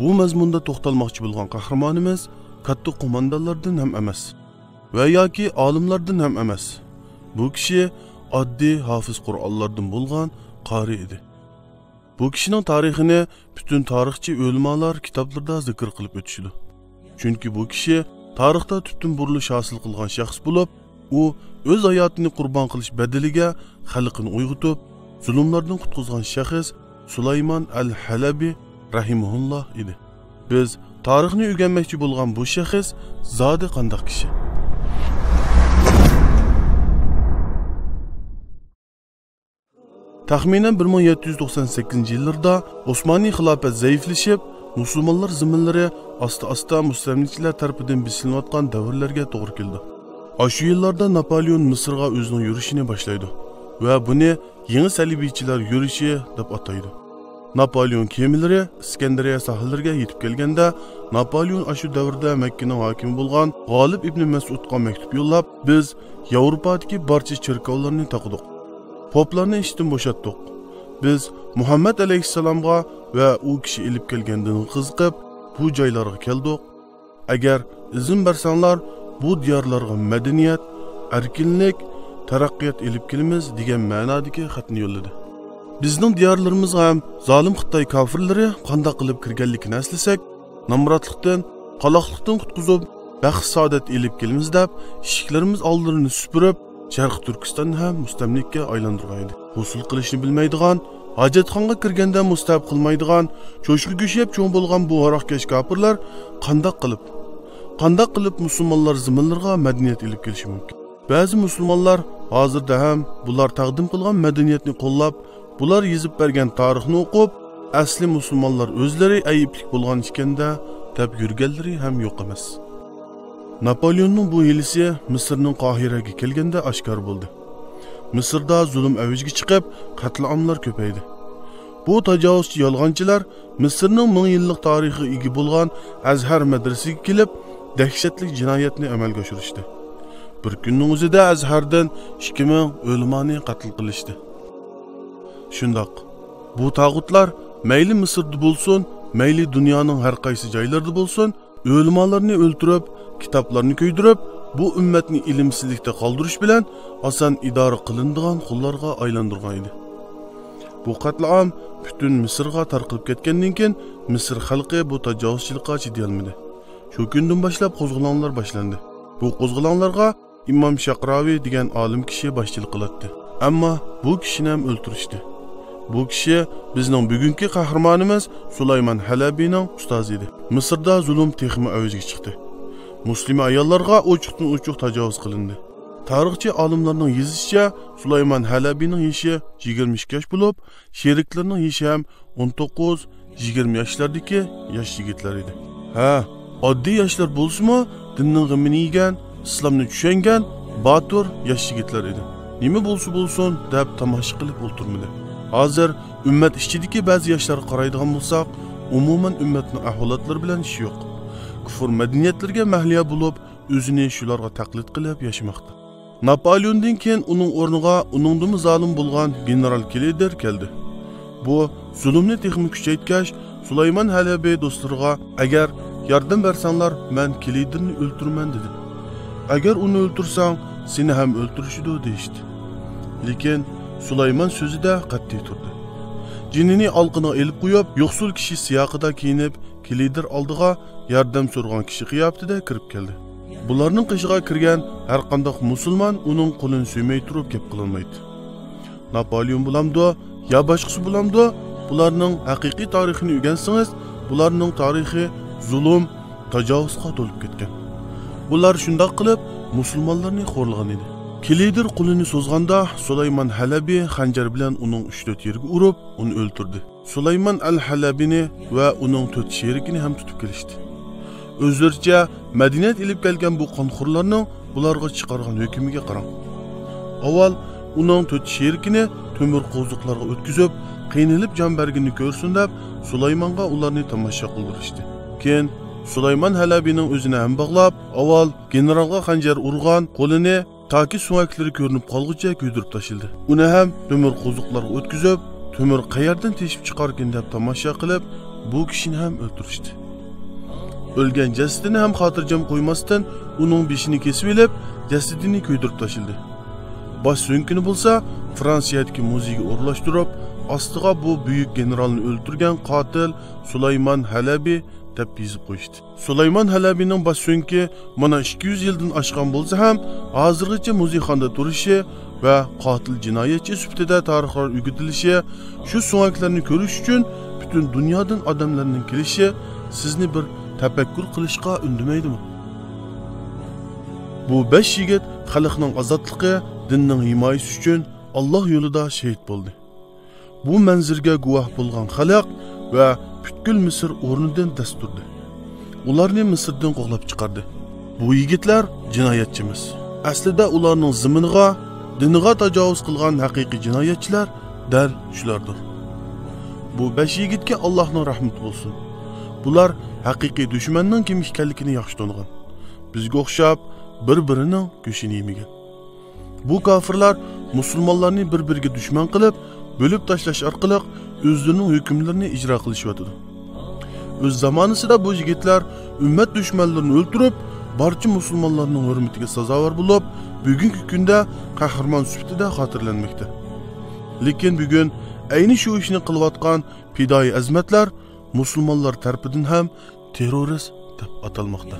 Bu mazmunda to'xtalmoqchi bo'lgan qahramonimiz katta qo'mondonlardan ham emas va yoki olimlardan ham emas. Bu kishi oddiy hofiz Qur'onlardan bo'lgan qori edi. Bu kishining tarixini butun tarixchi o'lmalar kitoblarda zikr qilib o'tishdi. Chunki bu kishi tarixda tubdan burilish hosil qilgan shaxs bo'lib, u o'z hayotini qurbon qilish badaliga xalqini uyg'otib, zulmlardan qutqizgan shaxs Sulaymon al-Halabi rahimahulloh edi. Biz tarixni o'rganmoqchi bo'lgan bu shaxs zodi qanday kishi? Taxminan 1798-yillarda Osmoniy xilofat zaiflashib, musulmonlar zaminlari asta-asta mustamliklar tarafidan besilinayotgan davrlarga to'g'ri keldi. Shu yillarda Napoleon Misrga o'zining yurishini boshlaydi va buni yangi salibiychilar yurishi deb ataydi. Napoleon kemalari Iskandariya sahillariga yetib kelganda, Napoleon shu davrda Makkaning hokimi bo'lgan G'olib ibn Mas'udga maktub yo'llab, biz Yevropadagi barcha cherkovlarni taqdiq. Poplarni ishdan bo'shatdik. Biz Muhammad alayhissalomga va u kishi elib kelgandan qiziqib, bu joylarga keldik. Agar izin bersanglar, bu diyorlarga madaniyat, erkinlik, taraqqiyot elib kelamiz degan ma'nodagi xatni yo'lladi. Bizning diyorlarimizga ham zolim Xitoy kofirlari qanday qilib kirganligini eslasak, namratlikdan, qaloqlikdan qutqizib, baxt saodat elib kelamiz deb, ishiklarimiz oldilarini supurib, Sharq Turkistonni ham mustamlikka aylantirgan edi. Usul qilishni bilmaydigan, hojatxonga kirganda mustab qilmaydigan, cho'shqi go'shab cho'ng bo'lgan bu haroqkash kofirlar qanday qilib musulmonlar zaminlarga madaniyat elib kelishi mumkin? Ba'zi musulmonlar hozirda ham bular taqdim qilgan madaniyatni qo'llab, bular yezib bergan tarixni o'qib, asli musulmonlar o'zlari ayiblik bo'lgan ekanda deb yurganlari ham yo'q emas. Napoleonning bu hilisi Misrning Qohiraga kelganda oshkor bo'ldi. Misrda zulm avjiga chiqib, qatl-omlar ko'paydi. Bu tajovuzchi yolg'onchilar Misrning 1000 yillik tarixiga ega bo'lgan Azhar madrasasiga kelib, dahshatli jinoyatni amalga oshirishdi. Bir kunning o'zida Azhardan 2000 o'limani qatl qilishdi. Shundoq, bu tag'utlar mayli Misrda bo'lsin, mayli dunyoning har qaysi joylarida bo'lsin, o'limalarni o'ltirib, kitoblarni ko'ydirib, bu ummatni ilmsizlikda qoldirish bilan oson idora qilinadigan qullarga aylantirgan edi. Bu qatl-om butun Misrga tarqalib ketgandan keyin Misr xalqi bu tajovuzchilikqa chiday olmadi. Shu kundan boshlab qo'zg'olonlar boshlandi. Bu qo'zg'olonlarga Imom Shaqraviy degan olim kishi boshchilik qiladi. Ammo bu kishini ham o'ltirishdi. Bu kishi bizning bugungi qahramonimiz Sulaymon Halabining ustozi edi. Misrda zulm texmi avjiga chiqdi. Muslima ayollarga ochiqdan ochiq tajovuz qilindi. Tarixchi olimlarning yozishicha, Sulaymon Halabining yoshi 22 yosh bo'lib, sheriklarining yoshi ham 19-20 yoshlardagi yosh yigitlar edi. Oddiy yoshlar bo'lsa-mu, dinning g'amini yegan, islomni tushungan, botur yosh yigitlar edi. Nima bo'lsa bo'lsin deb tomosha qilib o'tirmadi. Hozir ummat ichidagi ba'zi yoshlarga qaraydigan bo'lsak, umuman ummatning ahvolatlari bilan ish yo'q. Kufr madaniyatlarga mahliya bo'lib, o'zini shularga taqlid qilib yashamoqda. Napoleondan keyin uning o'rniga uningdan zolim bo'lgan general Kilider keldi. Bu zulmni texnik kuchaytgach, Sulaymon Halabi do'stlariga agar yordam bersanglar, men Kiliderni o'ltirman dedi. Agar uni o'ltirsang, seni ham o'ltirishidi deydi. Lekin Sulaymon so'zida qat'iy turdi. Jinini olqiniga elib qo'yib, yo'qsul kishi siyoqida kiyinib, Kilider oldiga yordam so'ragan kishi qiyofatida kirib keldi. Bularning qishiga kirgan har qanday musulmon uning qo'lini suymay turib gap qilolmaydi. Napoleon bulamdi, ya boshqasi bulamdi, bularning haqiqiy tarixini o'rgansangiz, bularning tarixi zulm, tajovuzga to'lib ketgan. Bular shunday qilib musulmonlarni xo'rlagan edi. Kilider qo'lini so'zganda Sulaymon Halabi xanjar bilan uning 3-4 yeriga urib, uni o'ldirdi. Sulaymon al-Halabini va uning 4 sherikini ham tutib kelishdi. O'zlaricha madaniyat ilib kelgan bu qonxo'rlarning bularga chiqargan hukmiga qarang. Avval uning 4 sherikini temir qo'ziqlarga o'tkazib, qiynalib jon berganini ko'rsin deb Sulaymonga ularni tomosha qildirishdi. Keyin Sulaymon Halabining o'zini ham bog'lab, avval generalga xanjar urgan qo'lini toki suvaklari ko'rinib qolguncha kuydirib tashildi. Uni ham temir qo'ziqlarga o'tkazib, temir qayerdan teshib chiqargan deb tomosha qilib, bu kishini ham o'ldirishdi. O'lgan jasadini ham xotirjam qo'ymasdan uning beshini kesib olib, jasadini kuydirib tashildi. Bosh so'nkini bo'lsa, Fransiyadagi muzeyga o'rlashtirib, ostiga bu buyuk generalni o'ldirgan qotil Sulaymon Halabi deb yozib qo'yishdi. Sulaymon Halabining bosh so'nki mana 200 yildan oshgan bo'lsa ham, hozirgacha muzeyxonada turishi va qotil jinoyatchi sifatida tarixlar o'rgatilishi, shu so'ngaklarni ko'rish uchun butun dunyodan odamlarning kelishi sizni bir tafakkur qilishga undimaydimi? Bu 5 yigit xalqning ozodligi, dinning himoyasi uchun Alloh yo'lida shahid bo'ldi. Bu manzirga guvoh bo'lgan xalq va butkul Misr o'rnidan dast turdi. Ularni Misrdan qo'g'lab chiqardi. Bu yigitlar jinoyatchi emas. Aslida ularning ziminiga, diniga tajovuz qilgan haqiqiy jinoyatchilar dal shulardir. Bu 5 yigitga Allohning rahmati bo'lsin. Bular haqiqiy dushmanning kim ekanligini yaxshi tanigan. Bizga o'xshab bir-birining go'shini yemagan. Bu kofirlar musulmonlarni bir-biriga dushman qilib, bo'lib tashlash orqali o'zlarining hukmlarini ijro qilishyapti. O'z zamonasida bu yigitlar ummat dushmanlarini o'ldirib, barcha musulmonlarning hurmatiga sazovor bo'lib, bugungi kunda qahramon sifatida xotirlanmoqda. Lekin bugun ayni shu ishni qilayotgan fidoi azmatlar musulmonlar tarafidan ham terrorist deb atalmoqda.